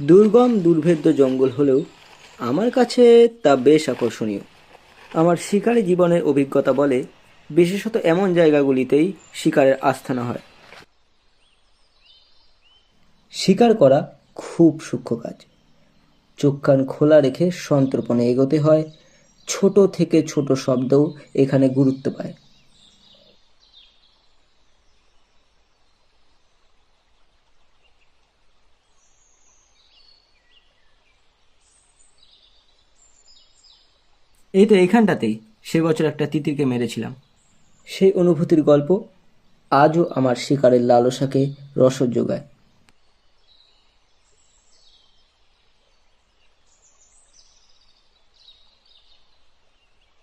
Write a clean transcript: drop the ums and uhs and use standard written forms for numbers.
দুর্গম দুর্ভেদ্য জঙ্গল হলেও আমার কাছে তা বেশ আকর্ষণীয়। আমার শিকারী জীবনের অভিজ্ঞতা বলে বিশেষত এমন জায়গাগুলিতেই শিকারের আস্থানা হয়। শিকার করা খুব সূক্ষ্ম কাজ। চোখ কান খোলা রেখে সন্তর্পণে এগোতে হয়। ছোট থেকে ছোট শব্দও এখানে গুরুত্ব পায়। এই তো এইখানটাতেই সে বছর একটা তিতিরকে মেরেছিলাম। সেই অনুভূতির গল্প আজও আমার শিকারের লালসাকে রসদ যোগায়।